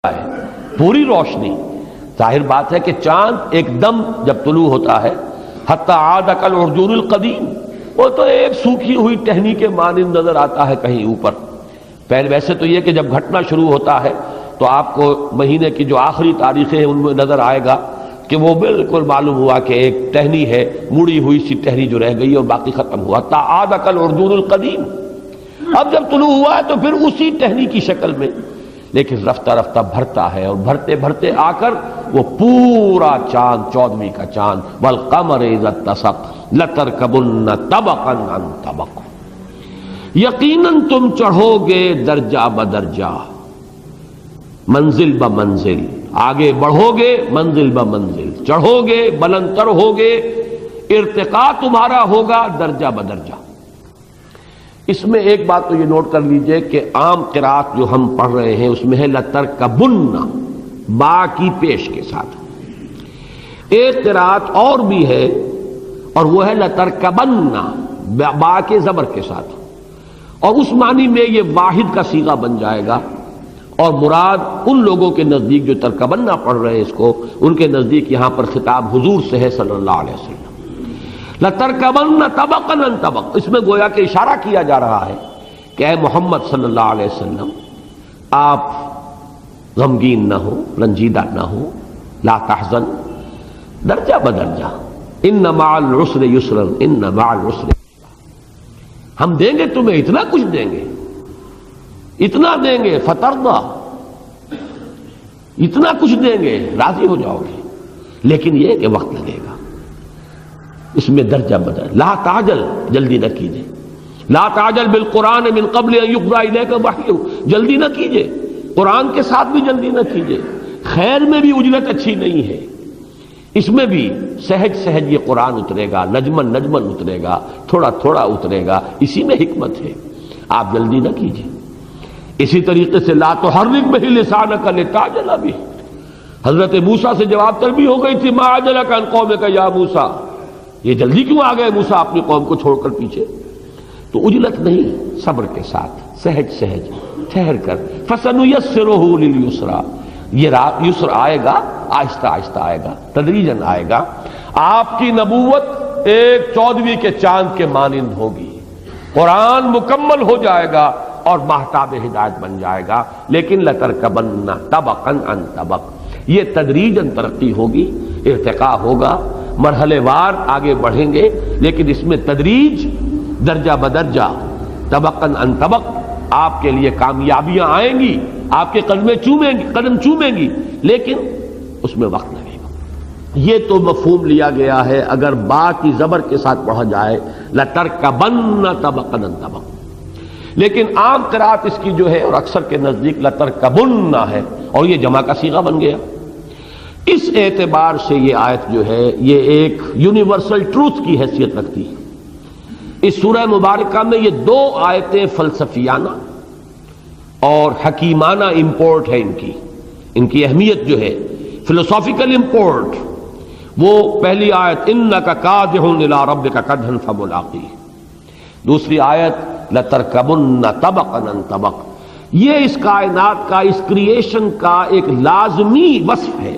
ہے پوری روشنی. ظاہر بات ہے کہ چاند ایک دم جب طلوع ہوتا ہے حتی عاد کالعرجون القدیم، وہ تو ایک سوکھی ہوئی ٹہنی کے مانند نظر آتا ہے کہیں اوپر. پہلے ویسے تو یہ کہ جب گھٹنا شروع ہوتا ہے تو آپ کو مہینے کی جو آخری تاریخیں ہیں ان میں نظر آئے گا کہ وہ بالکل معلوم ہوا کہ ایک ٹہنی ہے، مڑی ہوئی سی ٹہنی جو رہ گئی اور باقی ختم ہوا. حتی عاد کالعرجون القدیم. اب جب طلوع ہوا ہے تو پھر اسی ٹہنی کی شکل میں، لیکن رفتہ رفتہ بھرتا ہے اور بھرتے بھرتے آ کر وہ پورا چاند 14ویں کا چاند والقمر اذا اتسق لترکبن طبقا عن طبق. یقیناً تم چڑھو گے درجہ بدرجہ، منزل بمنزل، آگے بڑھو گے منزل بمنزل، چڑھو گے بلند تر ہوگے، ارتقاء تمہارا ہوگا درجہ بدرجہ. اس میں ایک بات تو یہ نوٹ کر لیجئے کہ عام قرات جو ہم پڑھ رہے ہیں اس میں ہے لترکبن، با کی پیش کے ساتھ. ایک قرات اور بھی ہے اور وہ ہے لترکبن، با کے زبر کے ساتھ، اور اس معنی میں یہ واحد کا صیغہ بن جائے گا، اور مراد ان لوگوں کے نزدیک جو ترکبنہ پڑھ رہے ہیں اس کو، ان کے نزدیک یہاں پر خطاب حضور سے ہے صلی اللہ علیہ وسلم. لترکبن طبقا عن طبق. اس میں گویا کہ اشارہ کیا جا رہا ہے کہ اے محمد صلی اللہ علیہ وسلم، آپ غمگین نہ ہو، رنجیدہ نہ ہو، لا تحزن، درجہ بدرجہ. ان مع العسر یسرا، ان مع العسر یسرا. ہم دیں گے تمہیں، اتنا کچھ دیں گے، اتنا دیں گے، فترضا، اتنا کچھ دیں گے، راضی ہو جاؤ گے، لیکن یہ کہ وقت لگے گا. اس میں درجہ بدل. لا تعجل، جلدی نہ کیجئے. لا تعجل بالقرآن من قبل ان یقضى الیک وحیہ، جلدی نہ کیجئے. قرآن کے ساتھ بھی جلدی نہ کیجئے. خیر میں بھی اجرت اچھی نہیں ہے، اس میں بھی سہج سہج یہ قرآن اترے گا، نجمن نجمن اترے گا، تھوڑا تھوڑا اترے گا، اسی میں حکمت ہے. آپ جلدی نہ کیجئے. اسی طریقے سے لا تحرک بہ لسانک لتعجل بہ. حضرت موسیٰ سے جواب طلبی ہو گئی تھی، ما عجلک عن قومک یا موسیٰ، یہ جلدی کیوں آ گئے موسیٰ اپنی قوم کو چھوڑ کر پیچھے. تو عجلت نہیں، صبر کے ساتھ، سہج سہج ٹھہر کر. فَسَنُيَسِّرُهُ لِلْيُسْرَى، یہ یسر آئے گا، آہستہ آہستہ آئے گا، تدریجاً آئے گا. آپ کی نبوت ایک 14ویں کے چاند کے مانند ہوگی، قرآن مکمل ہو جائے گا اور ماہتاب ہدایت بن جائے گا. لیکن لترکبن طبقا عن طبق، یہ تدریجاً ترقی ہوگی، ارتقاء ہوگا، مرحلے وار آگے بڑھیں گے، لیکن اس میں تدریج، درجہ بدرجہ، طبقا عن طبق. آپ کے لیے کامیابیاں آئیں گی، آپ کے قدم چومیں گی، لیکن اس میں وقت لگے گا. یہ تو مفہوم لیا گیا ہے اگر با کی زبر کے ساتھ پڑھا جائے لترکبن طبقا عن طبق. لیکن عام قرات اس کی جو ہے اور اکثر کے نزدیک لترکبن ہے، اور یہ جمع کا صیغہ بن گیا. اس اعتبار سے یہ آیت جو ہے یہ ایک یونیورسل ٹروتھ کی حیثیت رکھتی ہے. اس سورہ مبارکہ میں یہ دو آیتیں فلسفیانہ اور حکیمانہ امپورٹ ہے. ان کی اہمیت جو ہے فلسافیکل امپورٹ. وہ پہلی آیت انک کادح الی ربک کدحا فملاقیہ، دوسری آیت لترکبن طبقا عن طبق. یہ اس کائنات کا، اس کریشن کا ایک لازمی وصف ہے.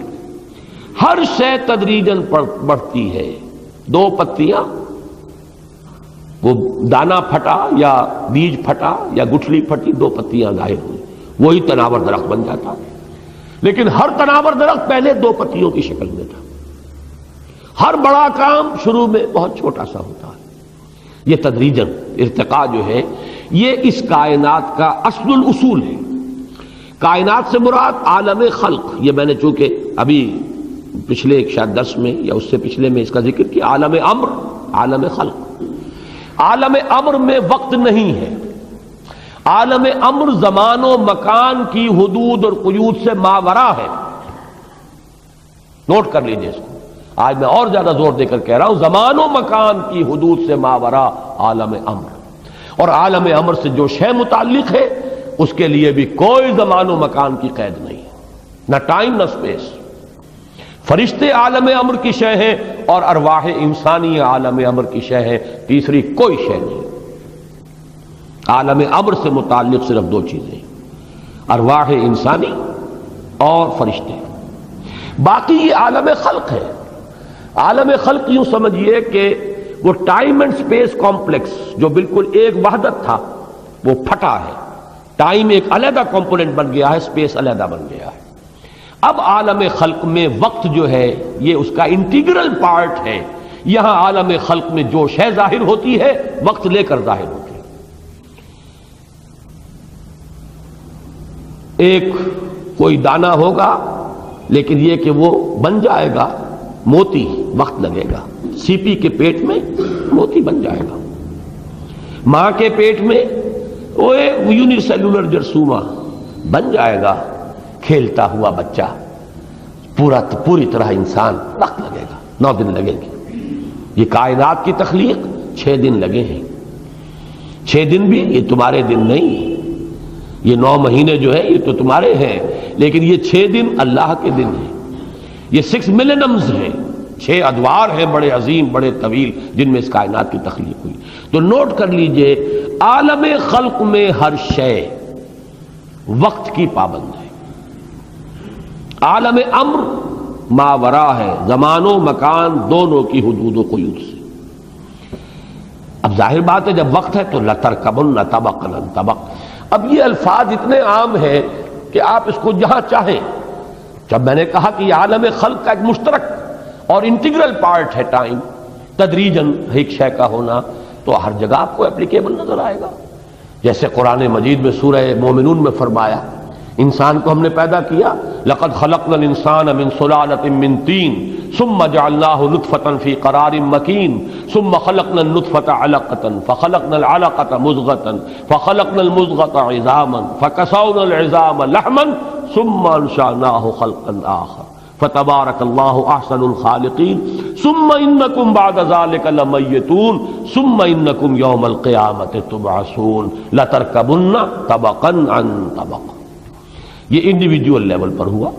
ہر شے تدریجاً بڑھتی ہے. دو پتیاں، وہ دانا پھٹا یا بیج پھٹا یا گٹھلی پھٹی، دو پتیاں ظاہر ہوئی، وہی تناور درخت بن جاتا. لیکن ہر تناور درخت پہلے دو پتیوں کی شکل میں تھا. ہر بڑا کام شروع میں بہت چھوٹا سا ہوتا ہے. یہ تدریجاً ارتقاء جو ہے یہ اس کائنات کا اصل الاصول ہے. کائنات سے مراد عالم خلق. یہ میں نے چونکہ ابھی پچھلے ایک شاید درس میں یا اس سے پچھلے میں اس کا ذکر کیا، عالم امر، عالم خلق. عالم امر میں وقت نہیں ہے. عالم امر زمان و مکان کی حدود اور قیود سے ماورا ہے. نوٹ کر لیجئے اس کو. آج میں اور زیادہ زور دے کر کہہ رہا ہوں، زمان و مکان کی حدود سے ماورا عالم امر. اور عالم امر سے جو شے متعلق ہے اس کے لیے بھی کوئی زمان و مکان کی قید نہیں، نہ ٹائم نہ اسپیس. فرشتے عالم امر کی شے ہیں اور ارواح انسانی عالم امر کی شے ہیں، تیسری کوئی شے نہیں. عالم امر سے متعلق صرف دو چیزیں، ارواح انسانی اور فرشتے. باقی یہ عالم خلق ہے. عالم خلق یوں سمجھیے کہ وہ ٹائم اینڈ سپیس کمپلیکس جو بالکل ایک وحدت تھا وہ پھٹا ہے. ٹائم ایک علیحدہ کمپوننٹ بن گیا ہے، سپیس علیحدہ بن گیا ہے. اب عالم خلق میں وقت جو ہے یہ اس کا انٹیگرل پارٹ ہے. یہاں عالم خلق میں جو شے ظاہر ہوتی ہے وقت لے کر ظاہر ہوتی ہے. ایک کوئی دانہ ہوگا لیکن یہ کہ وہ بن جائے گا موتی، وقت لگے گا. سی پی کے پیٹ میں موتی بن جائے گا. ماں کے پیٹ میں وہ یونی سیلولر جرثومہ بن جائے گا، کھیلتا ہوا بچہ، پوری طرح انسان. وقت لگے گا، 9 دن لگیں گے. یہ کائنات کی تخلیق 6 دن لگے ہیں. 6 دن بھی یہ تمہارے دن نہیں ہیں. یہ 9 مہینے جو ہے یہ تو تمہارے ہیں، لیکن یہ 6 دن اللہ کے دن ہیں. یہ 6 ملینمز ہیں، 6 ادوار ہیں بڑے عظیم، بڑے طویل، جن میں اس کائنات کی تخلیق ہوئی. تو نوٹ کر لیجئے عالم خلق میں ہر شے وقت کی پابند ہے. عالم امر ماورا ہے، زمان و مکان دونوں کی حدود و قیود سے. اب ظاہر بات ہے جب وقت ہے تو لترکبن طبقا عن طبق. اب یہ الفاظ اتنے عام ہیں کہ آپ اس کو جہاں چاہیں. جب میں نے کہا کہ یہ عالم خلق کا ایک مشترک اور انٹیگرل پارٹ ہے ٹائم، تدریجاً ایک شے کا ہونا، تو ہر جگہ آپ کو اپلیکیبل نظر آئے گا. جیسے قرآن مجید میں سورہ مومنون میں فرمایا انسان کو ہم نے پیدا کیا، لقد خلقنا الانسان من صلالة من طین ثم جعلناه نطفة في قرار مكين ثم خلقنا النطفة علقة فخلقنا العلقة مضغة فخلقنا المضغة عظاما فكسونا العظام لحما ثم انشأناه خلقا آخر فتبارك الله احسن الخالقين ثم انكم بعد ذلك لميتون ثم انكم يوم القيامة تبعثون لتركبن طبقا عن طبق. یہ انڈیویجول لیول پر ہوا.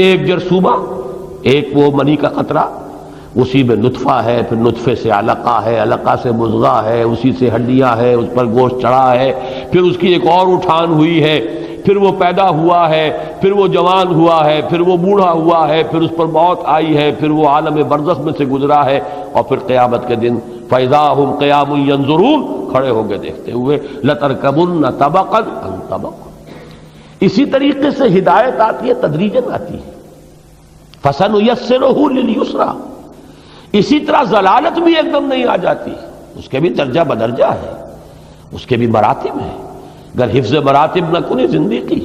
ایک جرثومہ، ایک وہ منی کا قطرہ، اسی میں نطفہ ہے، پھر نطفے سے علقہ ہے، علقہ سے مضغہ ہے، اسی سے ہڈیاں ہے، اس پر گوشت چڑھا ہے، پھر اس کی ایک اور اٹھان ہوئی ہے، پھر وہ پیدا ہوا ہے، پھر وہ جوان ہوا ہے، پھر وہ بوڑھا ہوا ہے، پھر اس پر موت آئی ہے، پھر وہ عالم برزخ میں سے گزرا ہے، اور پھر قیامت کے دن فَإِذَا هُمْ قِيَامٌ يَنظُرُونَ کھڑے ہو گئے دیکھتے ہوئے. لَتَرْكَبُنَّ طَبَقًا عَن طَبَقٍ. اسی طریقے سے ہدایت آتی ہے، تدریجاً آتی ہے. فَسَنُيَسِّرُهُ لِلْيُسْرَىٰ. اسی طرح ضلالت بھی ایک دم نہیں آ جاتی، اس کے بھی درجہ بدرجہ ہے، اس کے بھی مراتب ہیں. اگر حفظ مراتب نہ کنی زندگی،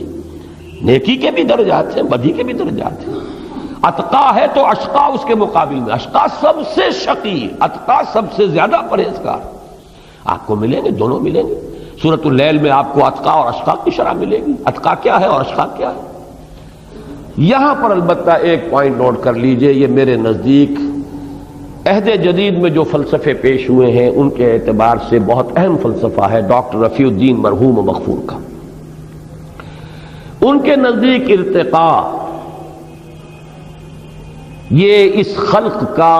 نیکی کے بھی درجات ہیں، بدی کے بھی درجات ہیں. اتقا ہے تو اشقا اس کے مقابل میں، اشقا سب سے شقی، اتقا سب سے زیادہ پرہیزگار. آپ کو ملیں گے، دونوں ملیں گے. سورۃ اللیل میں آپ کو اتقا اور اشقا کی شرح ملے گی. اتقا کیا ہے اور اشقا کیا ہے. یہاں پر البتہ ایک پوائنٹ نوٹ کر لیجئے، یہ میرے نزدیک عہد جدید میں جو فلسفے پیش ہوئے ہیں ان کے اعتبار سے بہت اہم فلسفہ ہے ڈاکٹر رفیع الدین مرحوم و مغفور کا. ان کے نزدیک ارتقاء یہ اس خلق کا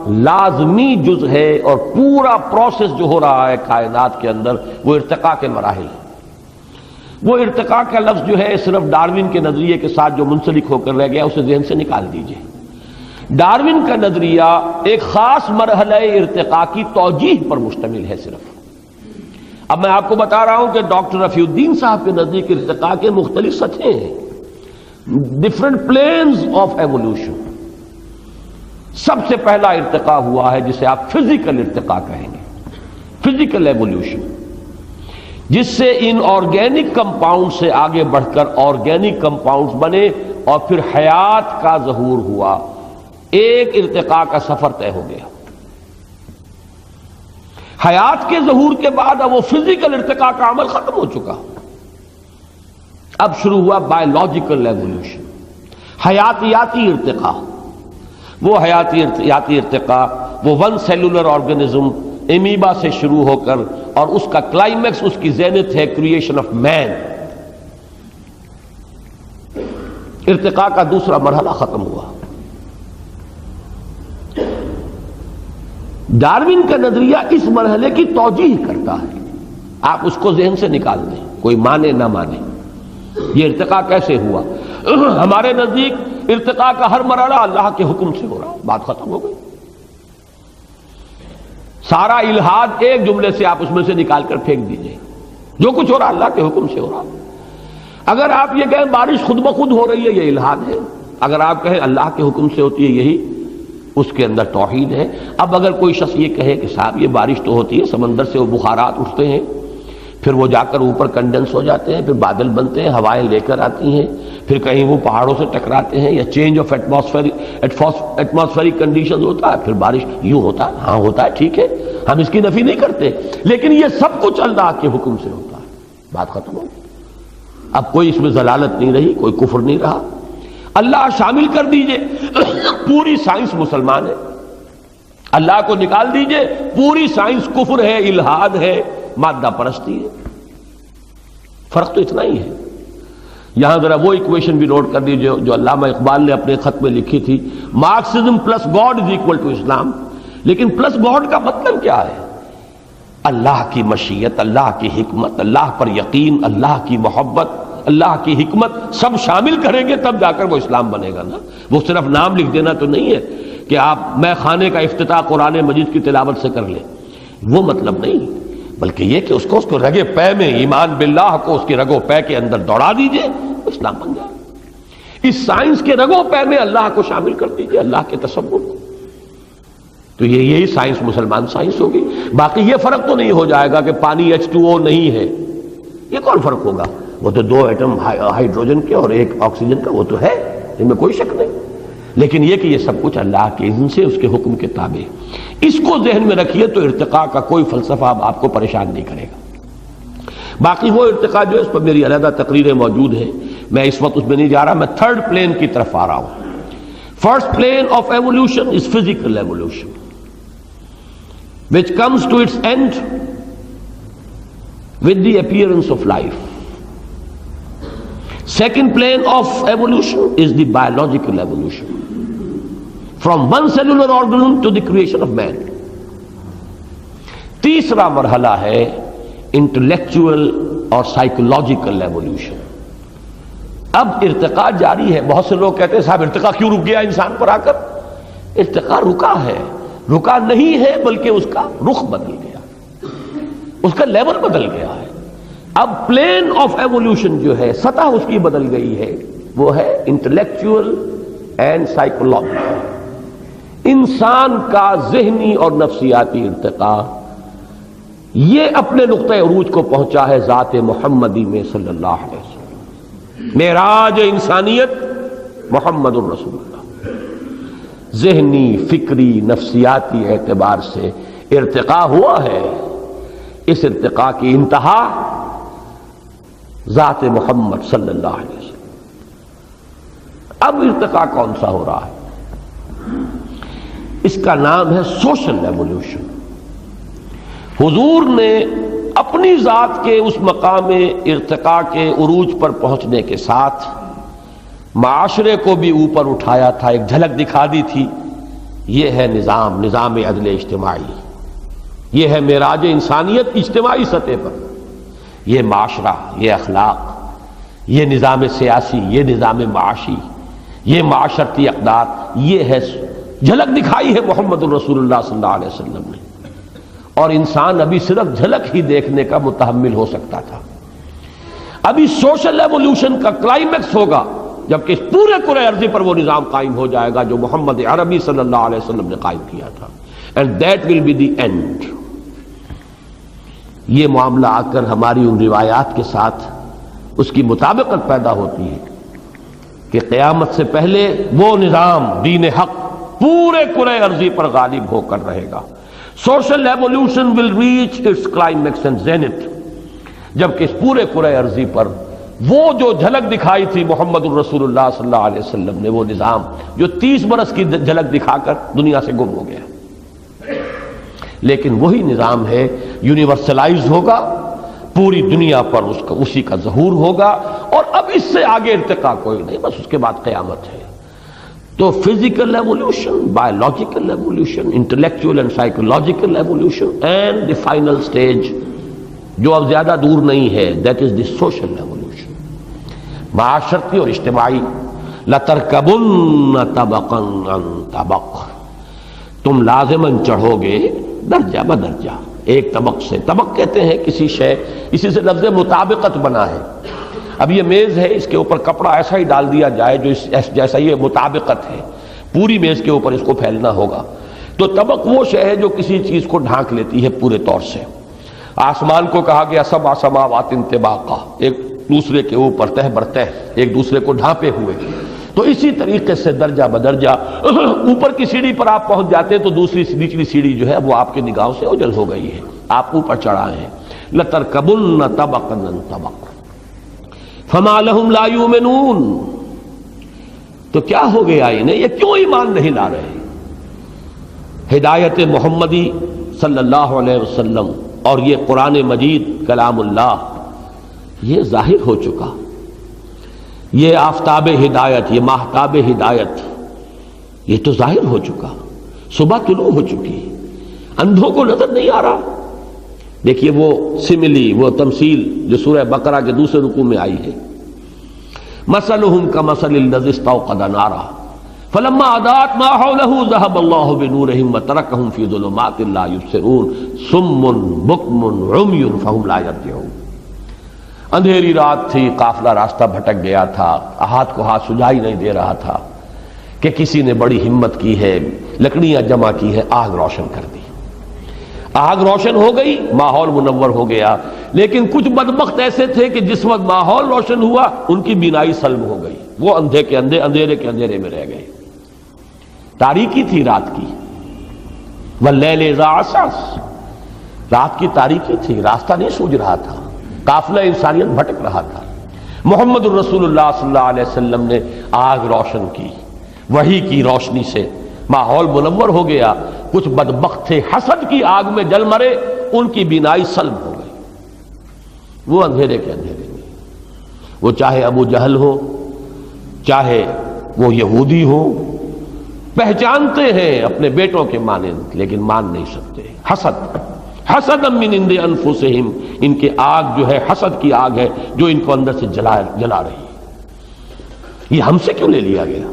لازمی جز ہے، اور پورا پروسیس جو ہو رہا ہے کائنات کے اندر وہ ارتقاء کے مراحل ہیں. وہ ارتقاء کا لفظ جو ہے صرف ڈاروین کے نظریے کے ساتھ جو منسلک ہو کر رہ گیا اسے ذہن سے نکال دیجئے. ڈاروین کا نظریہ ایک خاص مرحلہ ارتقاء کی توجیہ پر مشتمل ہے صرف. اب میں آپ کو بتا رہا ہوں کہ ڈاکٹر رفیع الدین صاحب کے نزدیک ارتقاء کے مختلف سطحیں ہیں، ڈفرنٹ پلینز آف ایوولوشن. سب سے پہلا ارتقاء ہوا ہے جسے آپ فزیکل ارتقاء کہیں گے، فزیکل ایوولوشن، جس سے ان آرگینک کمپاؤنڈ سے آگے بڑھ کر آرگینک کمپاؤنڈز بنے اور پھر حیات کا ظہور ہوا. ایک ارتقاء کا سفر طے ہو گیا. حیات کے ظہور کے بعد اب وہ فزیکل ارتقاء کا عمل ختم ہو چکا. اب شروع ہوا بایولوجیکل ایوولوشن، حیاتیاتی ارتقاء. وہ حیاتیاتی ارتقاء وہ ون سیلولر آرگنزم امیبا سے شروع ہو کر، اور اس کا کلائمیکس، اس کی زینت ہے کریشن آف مین. ارتقاء کا دوسرا مرحلہ ختم ہوا. ڈاروین کا نظریہ اس مرحلے کی توجیہ کرتا ہے. آپ اس کو ذہن سے نکال دیں، کوئی مانے نہ مانے. یہ ارتقاء کیسے ہوا؟ ہمارے نزدیک ارتقاء کا ہر مرحلہ اللہ کے حکم سے ہو رہا، بات ختم ہو گئی۔ سارا الہاد ایک جملے سے آپ اس میں سے نکال کر پھینک دیجئے، جو کچھ ہو رہا اللہ کے حکم سے ہو رہا۔ اگر آپ یہ کہیں بارش خود بخود ہو رہی ہے، یہ الہاد ہے۔ اگر آپ کہیں اللہ کے حکم سے ہوتی ہے، یہی اس کے اندر توحید ہے۔ اب اگر کوئی شخص یہ کہے کہ صاحب یہ بارش تو ہوتی ہے، سمندر سے وہ بخارات اٹھتے ہیں، پھر وہ جا کر اوپر کنڈنس ہو جاتے ہیں، پھر بادل بنتے ہیں، ہوائیں لے کر آتی ہیں، پھر کہیں وہ پہاڑوں سے ٹکراتے ہیں، یا چینج آف ایٹماسفیرک کنڈیشن ہوتا ہے، پھر بارش یوں ہوتا ہے۔ ہاں ہوتا ہے، ٹھیک ہے، ہم اس کی نفی نہیں کرتے، لیکن یہ سب کچھ اللہ کے حکم سے ہوتا ہے، بات ختم ہو گئی۔ اب کوئی اس میں ضلالت نہیں رہی، کوئی کفر نہیں رہا۔ اللہ شامل کر دیجئے، پوری سائنس مسلمان ہے۔ اللہ کو نکال دیجئے، پوری سائنس کفر ہے، الہاد ہے، مادہ پرستی ہے۔ فرق تو اتنا ہی ہے۔ یہاں ذرا وہ ایکویشن بھی نوٹ کر دیجئے جو علامہ اقبال نے اپنے خط میں لکھی تھی، Marxism plus God is equal to Islam. لیکن پلس گاڈ کا مطلب کیا ہے؟ اللہ کی مشیت، اللہ کی حکمت، اللہ پر یقین، اللہ کی محبت، اللہ کی حکمت سب شامل کریں گے تب جا کر وہ اسلام بنے گا نا۔ وہ صرف نام لکھ دینا تو نہیں ہے کہ آپ میں خانے کا افتتاح قرآن مجید کی تلاوت سے کر لیں، وہ مطلب نہیں، بلکہ یہ کہ اس کو رگے پے میں، ایمان باللہ کو اس کی رگوں پے کے اندر دوڑا دیجئے، اسلام بن جائے۔ اس سائنس کے رگوں پے میں اللہ کو شامل کر دیجئے، اللہ کے تصور کو، تو یہی سائنس مسلمان سائنس ہوگی۔ باقی یہ فرق تو نہیں ہو جائے گا کہ پانی H2O نہیں ہے، یہ کون فرق ہوگا؟ وہ تو دو ایٹم ہائیڈروجن کے اور ایک آکسیجن کا، وہ تو ہے، ان میں کوئی شک نہیں، لیکن یہ کہ یہ سب کچھ اللہ کے اذن سے، اس کے حکم کے تابع۔ اس کو ذہن میں رکھیے تو ارتقاء کا کوئی فلسفہ اب آپ کو پریشان نہیں کرے گا۔ باقی وہ ارتقاء جو ہے اس پر میری علیحدہ تقریریں موجود ہیں، میں اس وقت اس میں نہیں جا رہا، میں تھرڈ پلین کی طرف آ رہا ہوں۔ First plane of evolution is physical evolution which comes to its end with the appearance of life. Second plane of evolution is the biological evolution, from one cellular organism to the creation of man. تیسرا مرحلہ ہے intellectual اور psychological evolution. اب ارتقاء جاری ہے۔ بہت سے لوگ کہتے ہیں صاحب ارتقاء کیوں رک گیا انسان پر آ کر؟ ارتقاء رکا ہے، رکا نہیں ہے، بلکہ اس کا رخ بدل گیا، اس کا لیول بدل گیا ہے۔ اب پلین آف ایوولوشن جو ہے، سطح اس کی بدل گئی ہے، وہ ہے انٹلیکچوئل اینڈ سائیکولوجیکل۔ انسان کا ذہنی اور نفسیاتی ارتقاء یہ اپنے نقطہ عروج کو پہنچا ہے ذات محمدی میں صلی اللہ علیہ وسلم۔ معراج انسانیت محمد الرسول اللہ۔ ذہنی، فکری، نفسیاتی اعتبار سے ارتقاء ہوا ہے۔ اس ارتقاء کی انتہا ذات محمد صلی اللہ علیہ وسلم۔ اب ارتقاء کون سا ہو رہا ہے؟ اس کا نام ہے سوشل ایوولوشن۔ حضور نے اپنی ذات کے اس مقام ارتقاء کے عروج پر پہنچنے کے ساتھ معاشرے کو بھی اوپر اٹھایا تھا، ایک جھلک دکھا دی تھی۔ یہ ہے نظام عدل اجتماعی، یہ ہے معراج انسانیت اجتماعی سطح پر، یہ معاشرہ، یہ اخلاق، یہ نظام سیاسی، یہ نظام معاشی، یہ معاشرتی اقدار، یہ ہے جھلک دکھائی ہے محمد الرسول اللہ صلی اللہ علیہ وسلم نے۔ اور انسان ابھی صرف جھلک ہی دیکھنے کا متحمل ہو سکتا تھا۔ ابھی سوشل ایوولوشن کا کلائمیکس ہوگا جبکہ اس پورے کرۂ ارضی پر وہ نظام قائم ہو جائے گا جو محمد عربی صلی اللہ علیہ وسلم نے قائم کیا تھا، and that will be the end. یہ معاملہ آ کر ہماری ان روایات کے ساتھ اس کی مطابقت پیدا ہوتی ہے کہ قیامت سے پہلے وہ نظام دین حق پورے کرۂ ارضی پر غالب ہو کر رہے گا۔ Social evolution will reach its climax and zenith, جبکہ اس پورے کرۂ ارضی پر وہ جو جھلک دکھائی تھی محمد الرسول اللہ صلی اللہ علیہ وسلم نے، وہ نظام جو 30 برس کی جھلک دکھا کر دنیا سے گم ہو گیا، لیکن وہی نظام ہے، یونیورسلائز ہوگا، پوری دنیا پر اسی کا ظہور ہوگا، اور اب اس سے آگے ارتقاء کوئی نہیں، بس اس کے بعد قیامت ہے۔ تو physical evolution, biological evolution, intellectual and psychological evolution, and the final stage جو اب زیادہ دور نہیں ہے، that is the social evolution. معاشرتی اور اجتماعی. لَتَرْكَبُنَّ طَبَقًا عَن طَبَقٍ، تم لازماً چڑھو گے درجہ بدرجہ، ایک طبق سے. طبق کہتے ہیں کسی شے، اسی سے لفظ مطابقت بنا ہے. اب یہ میز ہے، اس کے اوپر کپڑا ایسا ہی ڈال دیا جائے جو جیسا یہ مطابقت ہے، پوری میز کے اوپر اس کو پھیلنا ہوگا. تو طبق وہ شے ہے جو کسی چیز کو ڈھانک لیتی ہے پورے طور سے. آسمان کو کہا گیا سبع سماوات طباقا، ایک دوسرے کے اوپر تہ بر تہ، ایک دوسرے کو ڈھانپے ہوئے. تو اسی طریقے سے درجہ بدرجہ اوپر کی سیڑھی پر آپ پہنچ جاتے ہیں تو دوسری نچلی سیڑھی جو ہے وہ آپ کی نگاہوں سے اوجھل ہو گئی ہے، آپ اوپر چڑھائے ہیں. لَتَرْكَبُنَّ طَبَقًا عَن طَبَقٍ فَمَا لَهُمْ لَا يُؤْمِنُونَ، تو کیا ہو گیا انہیں، یہ کیوں ایمان نہیں لا رہے؟ ہدایت محمدی صلی اللہ علیہ وسلم اور یہ قرآن مجید کلام اللہ یہ ظاہر ہو چکا. یہ آفتاب ہدایت، یہ ماہتاب ہدایت یہ تو ظاہر ہو چکا، صبح طلوع ہو چکی، اندھوں کو نظر نہیں آ رہا. دیکھیے وہ سملی، وہ تمثیل جو سورہ بقرہ کے دوسرے رکوع میں آئی ہے. مثلهم كمثل الذي استوقد نارا فلما اضاءت ما حوله ذهب الله بنورهم وتركهم في ظلمات لا يبصرون صم بكم عمي فهم لا يرجعون. اندھیری رات تھی، قافلہ راستہ بھٹک گیا تھا، ہاتھ کو ہاتھ سجائی نہیں دے رہا تھا کہ کسی نے بڑی ہمت کی ہے، لکڑیاں جمع کی ہے، آگ روشن کر دی. آگ روشن ہو گئی، ماحول منور ہو گیا. لیکن کچھ بدبخت ایسے تھے کہ جس وقت ماحول روشن ہوا ان کی بینائی سلب ہو گئی، وہ اندھے کے اندھے، اندھیرے کے اندھیرے میں رہ گئے. تاریکی تھی رات کی، وَاللَّيْلِ إِذَا عَسْعَسَ، رات کی تاریکی تھی، راستہ نہیں سوج رہا تھا، قافلہ انسانیت بھٹک رہا تھا. محمد الرسول اللہ صلی اللہ علیہ وسلم نے آگ روشن کی، وحی کی روشنی سے ماحول منور ہو گیا. کچھ بدبخت تھے، حسد کی آگ میں جل مرے، ان کی بینائی سلب ہو گئی، وہ اندھیرے کے اندھیرے میں. وہ چاہے ابو جہل ہو، چاہے وہ یہودی ہو، پہچانتے ہیں اپنے بیٹوں کے مانند لیکن مان نہیں سکتے. حسد من عند انفسہم، ان کے آگ جو ہے حسد کی آگ ہے جو ان کو اندر سے جلا رہی ہے. یہ ہم سے کیوں لے لیا گیا؟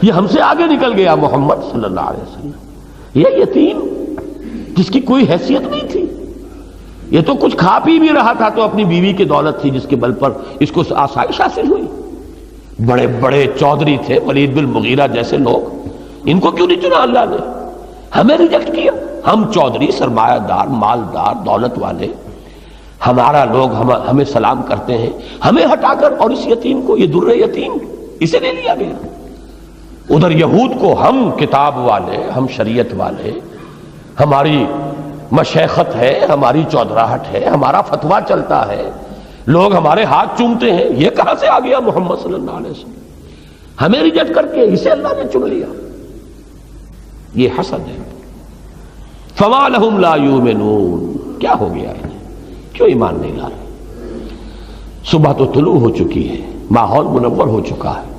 یہ ہم سے آگے نکل گیا محمد صلی اللہ علیہ وسلم. یہ یتیم جس کی کوئی حیثیت نہیں تھی، یہ تو کچھ کھا پی بھی رہا تھا تو اپنی بیوی کی دولت تھی جس کے بل پر اس کو آسائش حاصل ہوئی. بڑے بڑے چودھری تھے، ولید بن مغیرہ جیسے لوگ، ان کو کیوں نہیں چنا اللہ نے؟ ہمیں ریجیکٹ کیا. ہم چودھری، سرمایہ دار، مالدار، دولت والے، ہمارا لوگ ہمیں سلام کرتے ہیں، ہمیں ہٹا کر اور اس یتیم کو، یہ در یتیم، اسے لے لیا گیا. ادھر یہود کو ہم کتاب والے، ہم شریعت والے، ہماری مشیخت ہے، ہماری چودھراہٹ ہے، ہمارا فتویٰ چلتا ہے، لوگ ہمارے ہاتھ چومتے ہیں. یہ کہاں سے آ گیا محمد صلی اللہ علیہ وسلم؟ ہمیں ریجیکٹ کر کے اسے اللہ نے چن لیا. یہ حسد ہے. فما لهم لا يؤمنون، کیا ہو گیا انہیں، کیوں ایمان نہیں لا رہے؟ صبح تو طلوع ہو چکی ہے، ماحول منور ہو چکا ہے.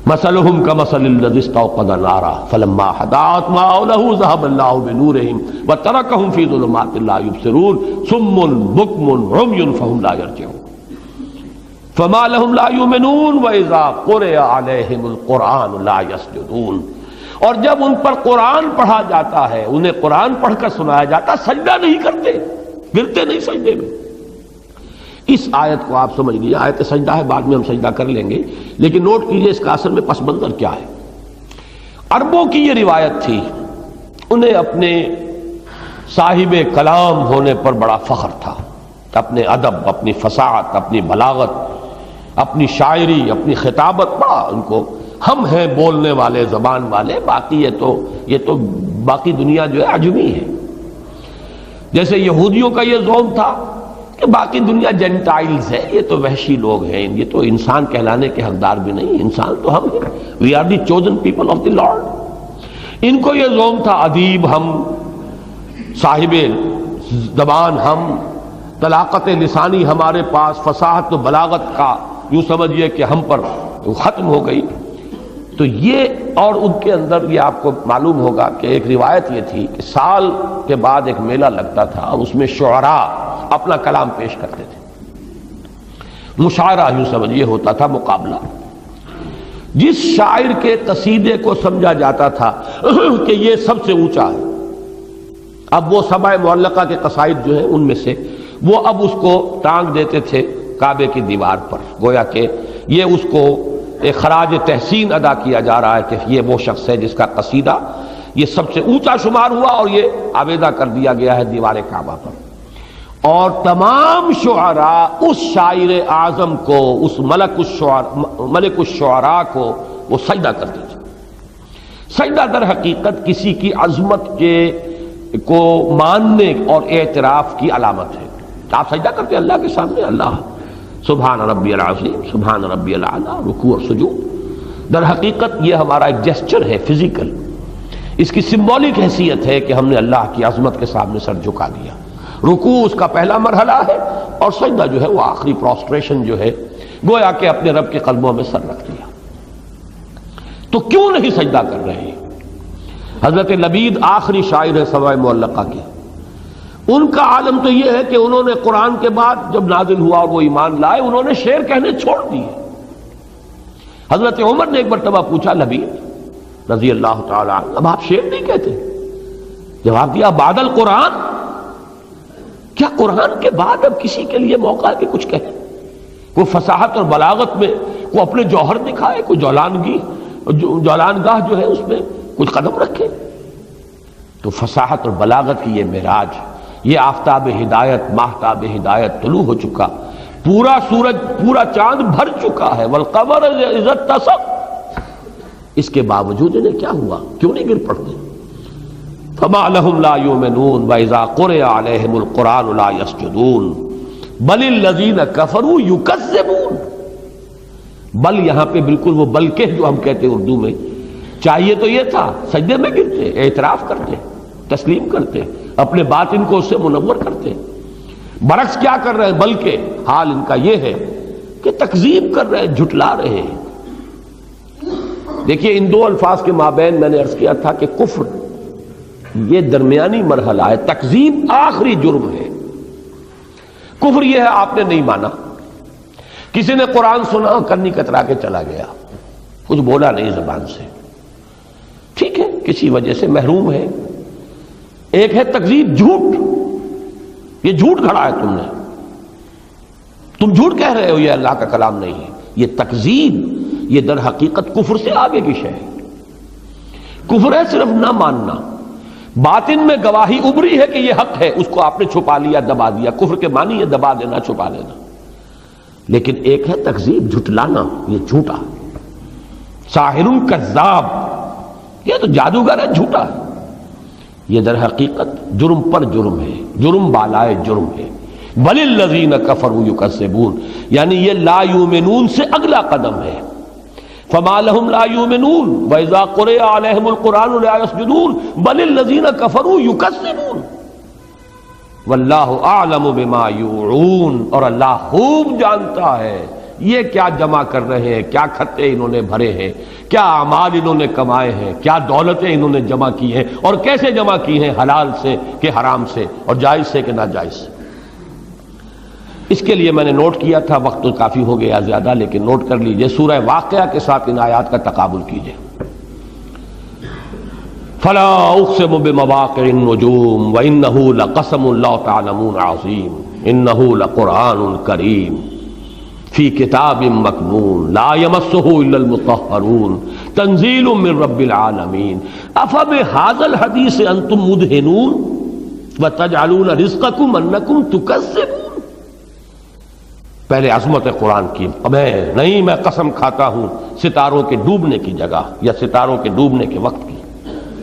مثلهم كمثل الذي استوقد نارا فلما اضاءت ما حوله ذهب الله بنورهم وتركهم في ظلمات لا يبصرون صم بكم عمي فهم لا يرجعون. فما لهم لا يؤمنون واذا قرئ عليهم القرآن لا يسجدون، اور جب ان پر قرآن پڑھا جاتا ہے، انہیں قرآن پڑھ کر سنایا جاتا، سجدہ نہیں کرتے، گرتے نہیں سجدے میں. اس آیت کو آپ سمجھ لیجیے، آیت سجدہ ہے، بعد میں ہم سجدہ کر لیں گے، لیکن نوٹ کیجیے اس کا اصل میں پس منظر کیا ہے. عربوں کی یہ روایت تھی، انہیں اپنے صاحب کلام ہونے پر بڑا فخر تھا. اپنے ادب، اپنی فصاحت، اپنی بلاغت، اپنی شاعری، اپنی خطابت، بڑا ان کو، ہم ہیں بولنے والے، زبان والے، باقی یہ تو باقی دنیا جو ہے عجمی ہے. جیسے یہودیوں کا یہ زوم تھا کہ باقی دنیا جینٹائلز ہے، یہ تو وحشی لوگ ہیں، یہ تو انسان کہلانے کے حقدار بھی نہیں، انسان تو ہم ہیں، we are the chosen people of the Lord. ان کو یہ زوم تھا ادیب ہم، صاحب زبان ہم، طلاقت لسانی ہمارے پاس، فصاحت و بلاغت کا یوں سمجھیے کہ ہم پر ختم ہو گئی. تو یہ، اور ان کے اندر یہ آپ کو معلوم ہوگا کہ ایک روایت یہ تھی کہ سال کے بعد ایک میلہ لگتا تھا اور اس میں شعراء اپنا کلام پیش کرتے تھے. مشاعرہ یوں سمجھیے ہوتا تھا، مقابلہ۔ جس شاعر کے قصیدے کو سمجھا جاتا تھا کہ یہ سب سے اونچا ہے، اب وہ سبع معلقہ کے قصائد جو ہیں ان میں سے وہ اب اس کو ٹانگ دیتے تھے کعبے کی دیوار پر، گویا کہ یہ اس کو ایک خراج تحسین ادا کیا جا رہا ہے کہ یہ وہ شخص ہے جس کا قصیدہ یہ سب سے اونچا شمار ہوا اور یہ آویزہ کر دیا گیا ہے دیوار کعبہ پر۔ اور تمام شعراء اس شاعر اعظم کو، اس ملک الشعراء کو وہ سجدہ کرتے تھے۔ سجدہ در حقیقت کسی کی عظمت کو ماننے اور اعتراف کی علامت ہے۔ آپ سجدہ کرتے ہیں اللہ کے سامنے، اللہ سبحان ربی العظیم، سبحان ربی الاعلیٰ، رکوع اور سجود۔ در حقیقت یہ ہمارا ایک جیسچر ہے فزیکل، اس کی سمبولک حیثیت ہے کہ ہم نے اللہ کی عظمت کے سامنے سر جھکا دیا۔ رکوع اس کا پہلا مرحلہ ہے اور سجدہ جو ہے وہ آخری پروسٹریشن جو ہے، گویا کہ اپنے رب کے قدموں میں سر رکھ دیا۔ تو کیوں نہیں سجدہ کر رہے ہیں؟ حضرت لبید آخری شاعر ہے سبع معلقہ کے، ان کا عالم تو یہ ہے کہ انہوں نے قرآن کے بعد جب نازل ہوا اور وہ ایمان لائے، انہوں نے شعر کہنے چھوڑ دیے۔ حضرت عمر نے ایک مرتبہ پوچھا لبید رضی اللہ تعالی عنہ، اب آپ شعر نہیں کہتے؟ جواب دیا بعد القرآن، کیا قرآن کے بعد اب کسی کے لیے موقع ہے کہ کچھ کہے؟ کوئی فصاحت اور بلاغت میں کوئی اپنے جوہر دکھائے، کوئی جولانگاہ جو ہے اس میں کچھ قدم رکھے؟ تو فصاحت اور بلاغت کی یہ معراج، یہ آفتاب ہدایت، ماہتاب ہدایت طلوع ہو چکا، پورا سورج، پورا چاند بھر چکا ہے، والقمر اذا اتسق، اس کے باوجود انہیں کیا ہوا؟ کیوں نہیں گر پڑتے؟ فما لهم لا يؤمنون واذا قرئ عليهم القرآن لا يسجدون بل الذين كفروا يكذبون۔ بل یہاں پہ بالکل وہ بلکہ جو ہم کہتے ہیں اردو میں، چاہیے تو یہ تھا سجدے میں گرتے، اعتراف کرتے، تسلیم کرتے، اپنے باطن کو اس سے منور کرتے۔ برعکس کیا کر رہے ہیں؟ بلکہ حال ان کا یہ ہے کہ تکذیب کر رہے ہیں، جھٹلا رہے ہیں۔ دیکھیے ان دو الفاظ کے مابین میں نے عرض کیا تھا کہ کفر یہ درمیانی مرحلہ ہے، تکذیب آخری جرم ہے۔ کفر یہ ہے آپ نے نہیں مانا، کسی نے قرآن سنا، کرنی کترا کے چلا گیا، کچھ بولا نہیں زبان سے، ٹھیک ہے، کسی وجہ سے محروم ہے۔ ایک ہے تکذیب، جھوٹ، یہ جھوٹ کھڑا ہے تم نے، تم جھوٹ کہہ رہے ہو، یہ اللہ کا کلام نہیں ہے، یہ تکذیب، یہ در حقیقت کفر سے آگے کی شے ہے۔ کفر ہے صرف نہ ماننا، باطن میں گواہی ابری ہے کہ یہ حق ہے، اس کو آپ نے چھپا لیا، دبا دیا۔ کفر کے معنی ہے دبا دینا، چھپا لینا۔ لیکن ایک ہے تکذیب، جھٹلانا، یہ جھوٹا، ساحر کذاب، یہ تو جادوگر ہے، جھوٹا ہے۔ یہ در حقیقت جرم پر جرم ہے، جرم بالائے جرم ہے۔ بل الذین کفروا یکذبون، یعنی یہ لا یؤمنون سے اگلا قدم ہے۔ فما لهم لا يؤمنون واذا قرئ عليهم القرآن لا يسجدون بل الذين كفروا يكذبون واللہ اعلم بما یوعون، اور اللہ خوب جانتا ہے یہ کیا جمع کر رہے ہیں، کیا کھتے انہوں نے بھرے ہیں، کیا اعمال انہوں نے کمائے ہیں، کیا دولتیں انہوں نے جمع کی ہیں، اور کیسے جمع کی ہیں، حلال سے کہ حرام سے، اور جائز سے کہ ناجائز سے۔ اس کے لیے میں نے نوٹ کیا تھا، وقت تو کافی ہو گیا زیادہ، لیکن نوٹ کر لیجئے، سورہ واقعہ کے ساتھ ان آیات کا تقابل کیجئے۔ فلا اقسم بمواقع النجوم وانه لقسم لا تعلمون عظیم انه لقرآن کریم فی کتاب مکنون لا یمسہ الا المطہرون تنزیل من رب العالمین افبہذا الحدیث انتم مدہنون وتجعلون رزقکم انکم تکذبون۔ پہلے عظمت قرآن کی، میں قسم کھاتا ہوں ستاروں کے ڈوبنے کی جگہ یا ستاروں کے ڈوبنے کے وقت کی،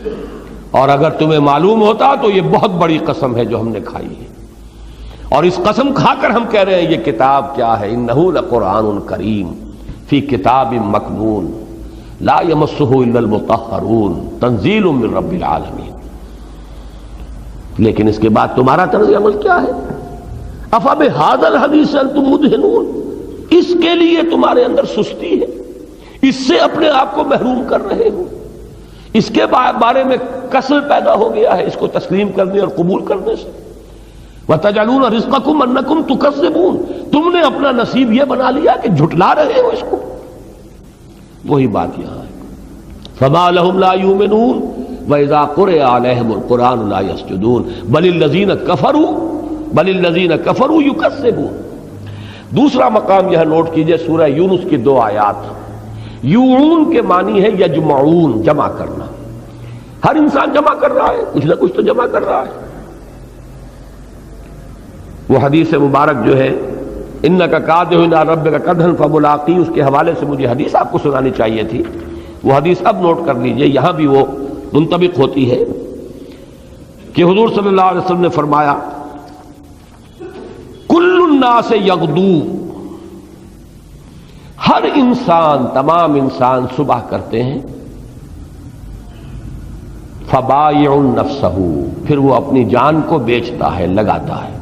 اور اگر تمہیں معلوم ہوتا تو یہ بہت بڑی قسم ہے جو ہم نے کھائی ہے، اور اس قسم کھا کر ہم کہہ رہے ہیں یہ کتاب کیا ہے، انہ لقرآن کریم فی کتاب مکنون لا یمسہ الا المطہرون تنزیل من رب العالمین۔ لیکن اس کے بعد تمہارا طرز عمل کیا ہے؟ افبہذا الحدیث انتم مدہنون، اس کے لیے تمہارے اندر سستی ہے، اس سے اپنے آپ کو محروم کر رہے ہو، اس کے بارے میں کسل پیدا ہو گیا ہے اس کو تسلیم کرنے اور قبول کرنے سے۔ وَتَجْعَلُونَ رِزْقَكُمْ أَنَّكُمْ تُكَذِّبُونَ، تم نے اپنا نصیب یہ بنا لیا کہ جھٹلا رہے ہو اس کو. وہی بات یہاں ہے. فما لهم لا يؤمنون واذا قرئ عليهم القرآن لا يسجدون بل الذين كفروا يكذبون. دوسرا مقام یہ نوٹ کیجئے سورہ یونس کی 2 آیات. یوعون کے معنی ہے یجمعون، جمع کرنا. ہر انسان جمع کر رہا ہے، کچھ نہ کچھ تو جمع کر رہا ہے. وہ حدیث مبارک جو ہے انک کادح الی ربک کدحا فملاقی، اس کے حوالے سے مجھے حدیث آپ کو سنانی چاہیے تھی. وہ حدیث اب نوٹ کر لیجئے، یہاں بھی وہ منطبق ہوتی ہے کہ حضور صلی اللہ علیہ وسلم نے فرمایا کل الناس یغدو، ہر انسان، تمام انسان صبح کرتے ہیں. فبائع نفسہ، پھر وہ اپنی جان کو بیچتا ہے، لگاتا ہے.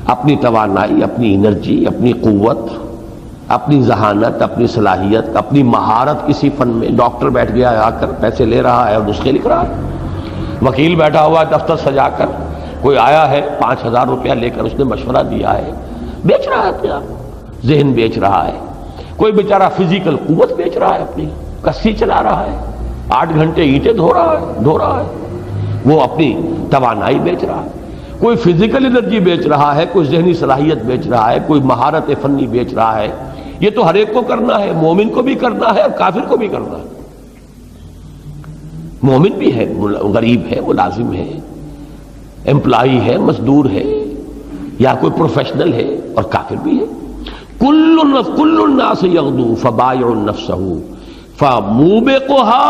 اپنی توانائی، اپنی انرجی، اپنی قوت، اپنی ذہانت، اپنی صلاحیت، اپنی مہارت کسی فن میں. ڈاکٹر بیٹھ گیا آ کر پیسے لے رہا ہے اور نسخے لکھ رہا ہے. وکیل بیٹھا ہوا ہے دفتر سجا کر، کوئی آیا ہے 5,000 روپیہ لے کر اس نے مشورہ دیا ہے، بیچ رہا ہے اپنے آپ. ذہن بیچ رہا ہے. کوئی بیچارہ فزیکل قوت بیچ رہا ہے، اپنی کسی چلا رہا ہے، 8 گھنٹے اینٹیں دھو رہا ہے، وہ اپنی توانائی بیچ رہا ہے. کوئی فزیکل انرجی بیچ رہا ہے، کوئی ذہنی صلاحیت بیچ رہا ہے، کوئی مہارت فنی بیچ رہا ہے. یہ تو ہر ایک کو کرنا ہے، مومن کو بھی کرنا ہے اور کافر کو بھی کرنا ہے. مومن بھی ہے، غریب ہے، ملازم ہے، امپلائی ہے، مزدور ہے، یا کوئی پروفیشنل ہے، اور کافر بھی ہے. کل الناس یغدو فبائع نفسہ فموبقها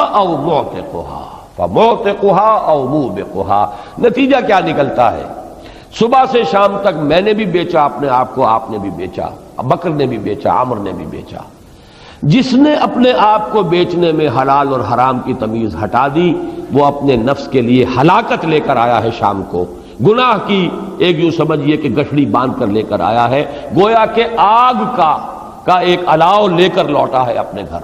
او موبقها. نتیجہ کیا نکلتا ہے؟ صبح سے شام تک میں نے بھی بیچا اپنے آپ کو، آپ نے بھی بیچا، بکر نے بھی بیچا، عامر نے بھی بیچا. جس نے اپنے آپ کو بیچنے میں حلال اور حرام کی تمیز ہٹا دی، وہ اپنے نفس کے لیے ہلاکت لے کر آیا ہے. شام کو گناہ کی ایک یوں سمجھیے کہ گٹھڑی باندھ کر لے کر آیا ہے، گویا کہ آگ کا ایک الاؤ لے کر لوٹا ہے اپنے گھر.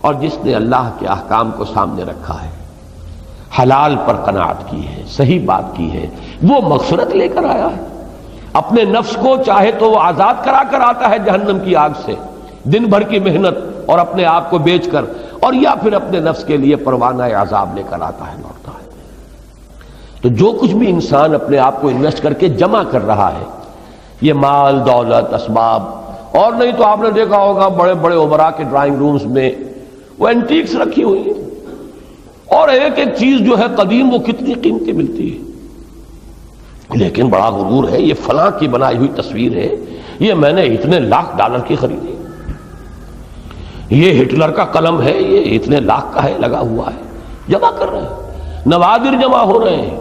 اور جس نے اللہ کے احکام کو سامنے رکھا ہے، حلال پر قناعت کی ہے، صحیح بات کی ہے، وہ مغفرت لے کر آیا ہے. اپنے نفس کو چاہے تو وہ آزاد کرا کر آتا ہے جہنم کی آگ سے، دن بھر کی محنت اور اپنے آپ کو بیچ کر، اور یا پھر اپنے نفس کے لیے پروانہ عذاب لے کر آتا ہے، لوٹتا ہے. تو جو کچھ بھی انسان اپنے آپ کو انویسٹ کر کے جمع کر رہا ہے، یہ مال، دولت، اسباب، اور نہیں تو آپ نے دیکھا ہوگا بڑے بڑے عمراء کے ڈرائنگ رومز میں وہ اینٹیکس رکھی ہوئی ہیں، اور ایک ایک چیز جو ہے قدیم وہ کتنی قیمتی ملتی ہے. لیکن بڑا غرور ہے، یہ فلاں کی بنائی ہوئی تصویر ہے، یہ میں نے اتنے $1,00,000 کی خریدی، یہ ہٹلر کا قلم ہے، یہ اتنے لاکھ کا ہے، لگا ہوا ہے. جمع کر رہے ہیں، نوادر جمع ہو رہے ہیں،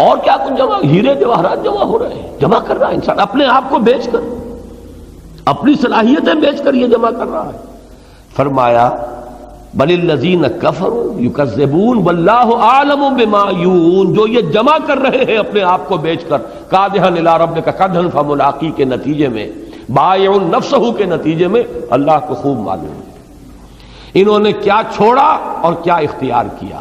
اور کیا کچھ جمع، ہیرے جواہرات جمع ہو رہے ہیں. جمع کر رہا ہے انسان اپنے آپ کو بیچ کر، اپنی صلاحیتیں بیچ کر یہ جمع کر رہا ہے. فرمایا بل الذین کفروا یکذبون واللہ اعلم بما یوعون. جو یہ جمع کر رہے ہیں اپنے آپ کو بیچ کر، کادحا الی ربک کدحا فملاقی کے نتیجے میں، بائع نفسہ کے نتیجے میں، اللہ کو خوب معلوم ہے انہوں نے کیا چھوڑا اور کیا اختیار کیا،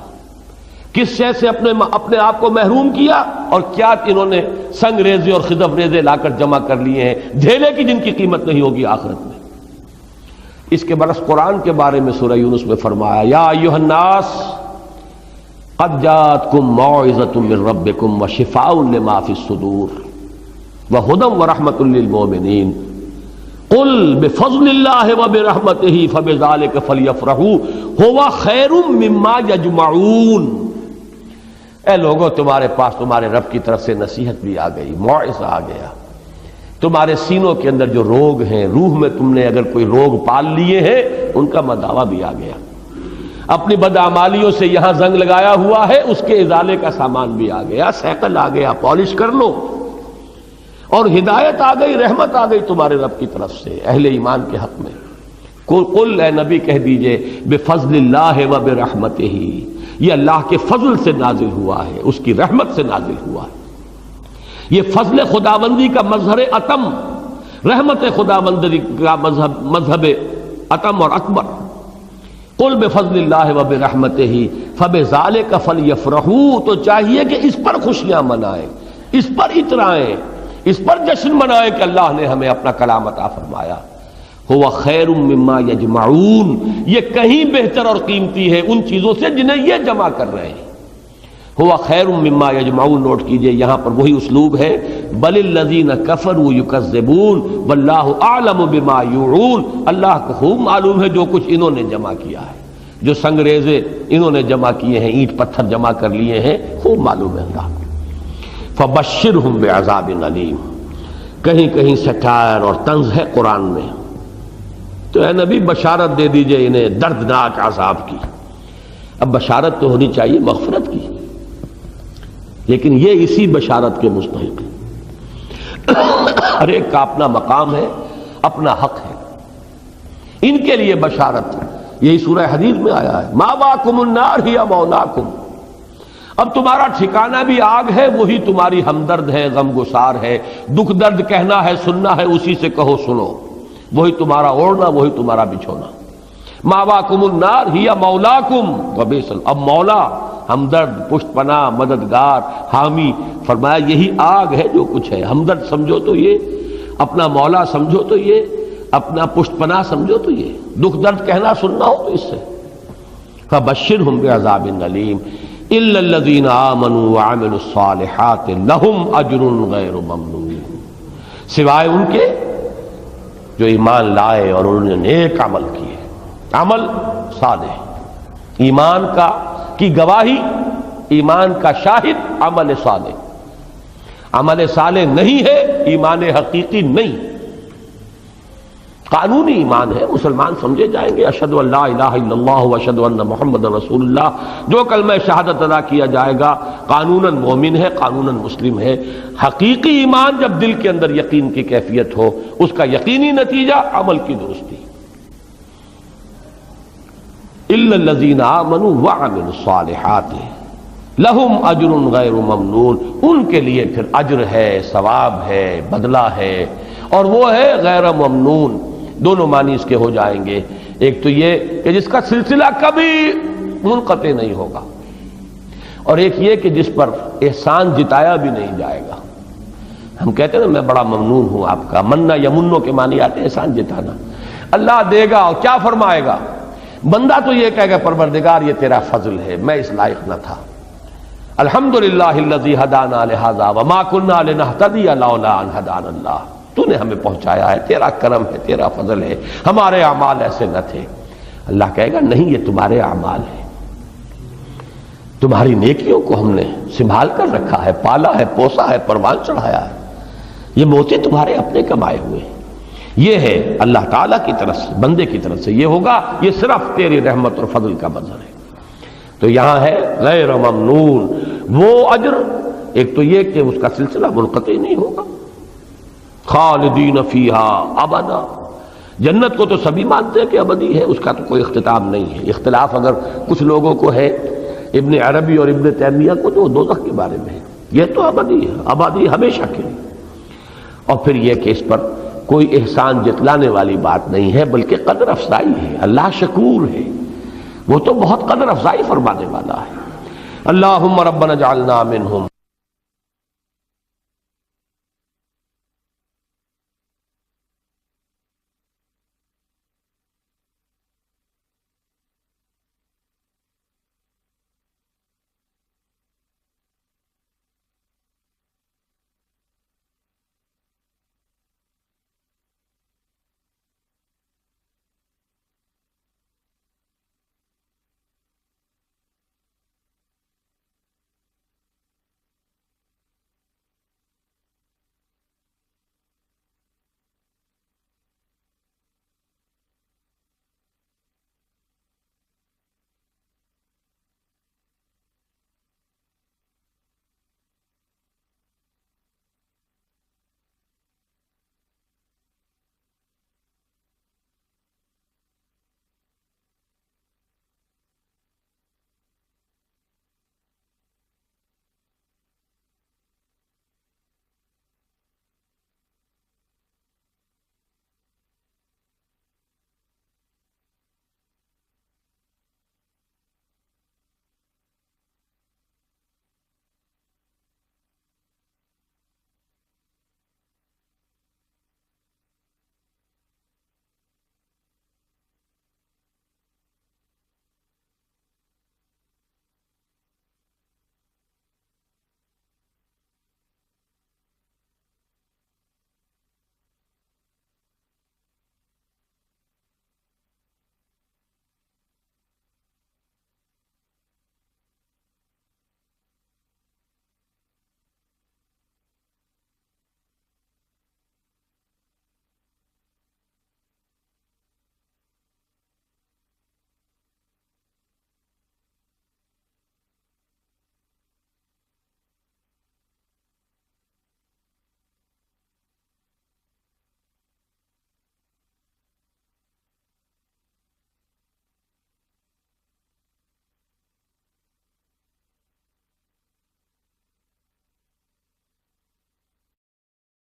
کس شے سے اپنے آپ کو محروم کیا، اور کیا انہوں نے سنگ ریزے اور خزف ریزے لا کر جمع کر لیے ہیں، ڈھیلے کی جن کی قیمت نہیں ہوگی آخرت میں. اس کے برعکس قرآن کے بارے میں سورہ یونس میں فرمایا یا ایھا الناس قد جاءتکم موعظۃ من ربکم وشفاء لما فی الصدور وہدی ورحمۃ للمؤمنین قل بفضل اللہ وبرحمتہ فبذلک فلیفرحوا ھو خیر مما یجمعون. اے لوگو، تمہارے پاس تمہارے رب کی طرف سے نصیحت بھی آ گئی، موعظہ آ گیا. تمہارے سینوں کے اندر جو روگ ہیں، روح میں تم نے اگر کوئی روگ پال لیے ہیں، ان کا مداوع بھی آ گیا. اپنی بدعمالیوں سے یہاں زنگ لگایا ہوا ہے، اس کے ازالے کا سامان بھی آ گیا، سیکل آ گیا، پالش کر لو. اور ہدایت آ گئی، رحمت آ گئی تمہارے رب کی طرف سے اہل ایمان کے حق میں. قل اے نبی کہہ دیجئے بفضل اللہ وبرحمتہ، یہ اللہ کے فضل سے نازل ہوا ہے، اس کی رحمت سے نازل ہوا ہے. یہ فضل خداوندی کا مظہر اتم، رحمت خداوندی کا مذہب اتم اور اکبر. قل بفضل اللہ وبرحمتہ فبذلک فلیفرحوا، تو چاہیے کہ اس پر خوشیاں منائیں، اس پر اترائیں، اس پر جشن منائیں کہ اللہ نے ہمیں اپنا کلام عطا فرمایا. ہوا خیر مما یجمعون، یہ کہیں بہتر اور قیمتی ہے ان چیزوں سے جنہیں یہ جمع کر رہے ہیں. ہوا خیر مما یجمعون، نوٹ کیجئے یہاں پر وہی اسلوب ہے. بل الذین کفروا یکذبون واللہ اعلم بما یوعون، اللہ کو خوب معلوم ہے جو کچھ انہوں نے جمع کیا ہے، جو سنگریزے انہوں نے جمع کیے ہیں، اینٹ پتھر جمع کر لیے ہیں، خوب معلوم ہے اللہ کو. فبشرہم بعذاب علیم، کہیں کہیں سٹائر اور طنز ہے قرآن میں، تو اے نبی بشارت دے دیجئے انہیں دردناک عذاب کی. اب بشارت تو ہونی چاہیے مغفرت کی، لیکن یہ اسی بشارت کے مستحق ہیں. ہر ایک کا اپنا مقام ہے، اپنا حق ہے. ان کے لیے بشارت یہی سورہ حدید میں آیا ہے، مأواکم النار ہی مولاکم، اب تمہارا ٹھکانہ بھی آگ ہے، وہی تمہاری ہمدرد ہے، غم گسار ہے. دکھ درد کہنا ہے، سننا ہے، اسی سے کہو سنو، وہی تمہارا اوڑھنا، وہی تمہارا بچھونا. مأواکم النار ہی مولاکم وبئس، اب مولا، ہمدرد، پشت پناہ، مددگار، حامی، فرمایا یہی آگ ہے جو کچھ ہے. ہمدرد سمجھو تو یہ، اپنا مولا سمجھو تو یہ، اپنا پشت پناہ سمجھو تو یہ، دکھ درد کہنا سننا ہو تو اس سے. فبشرہم بعذاب علیم الا الذین آمنوا وعملوا الصالحات لہم اجر غیر ممنون، سوائے ان کے جو ایمان لائے اور انہوں نے نیک عمل کیے. عمل صالح، ایمان کی گواہی، ایمان کا شاہد عمل صالح. عمل صالح نہیں ہے ایمان حقیقی نہیں. قانونی ایمان ہے، مسلمان سمجھے جائیں گے اشہد ان لا الہ الا اللہ واشہد ان محمد رسول اللہ، جو کلمہ شہادت ادا کیا جائے گا قانوناً مومن ہے، قانوناً مسلم ہے. حقیقی ایمان جب دل کے اندر یقین کی کیفیت ہو، اس کا یقینی نتیجہ عمل کی درستی. الا الذین آمنوا وعملوا الصالحات لہم اجر غیر ممنون، ان کے لیے پھر اجر ہے، ثواب ہے، بدلہ ہے، اور وہ ہے غیر ممنون. دونوں معنی اس کے ہو جائیں گے. ایک تو یہ کہ جس کا سلسلہ کبھی منقطع نہیں ہوگا، اور ایک یہ کہ جس پر احسان جتایا بھی نہیں جائے گا. ہم کہتے ہیں نا میں بڑا ممنون ہوں آپ کا، مننا یمنو کے معنی آتے ہیں احسان جتانا. اللہ دے گا اور کیا فرمائے گا؟ بندہ تو یہ کہے گا پروردگار یہ تیرا فضل ہے، میں اس لائق نہ تھا. الحمدللہ الذی ہدانا لہذا وما کنا لنہتدی لولا ان ہدانا اللہ، تو نے ہمیں پہنچایا ہے، تیرا کرم ہے، تیرا فضل ہے، ہمارے اعمال ایسے نہ تھے. اللہ کہے گا نہیں، یہ تمہارے اعمال ہیں، تمہاری نیکیوں کو ہم نے سنبھال کر رکھا ہے، پالا ہے، پوسا ہے، پروان چڑھایا ہے. یہ موتی تمہارے اپنے کمائے ہوئے ہیں. یہ ہے اللہ تعالیٰ کی طرف سے، بندے کی طرف سے یہ ہوگا، یہ صرف تیری رحمت اور فضل کا منظر ہے. تو یہاں ہے غیر ممنون، وہ اجر، ایک تو یہ کہ اس کا سلسلہ منقطع نہیں ہوگا. خالدین فیہا ابدا، جنت کو تو سبھی مانتے ہیں کہ ابدی ہے، اس کا تو کوئی اختتام نہیں ہے. اختلاف اگر کچھ لوگوں کو ہے، ابن عربی اور ابن تیمیہ کو تو دوزخ کے بارے میں ہے. یہ تو ابدی ہے، ابدی ہمیشہ کے لیے. اور پھر یہ کہ اس پر کوئی احسان جتلانے والی بات نہیں ہے، بلکہ قدر افزائی ہے. اللہ شکور ہے، وہ تو بہت قدر افزائی فرمانے والا ہے. اللہم ربنا اجعلنا منہم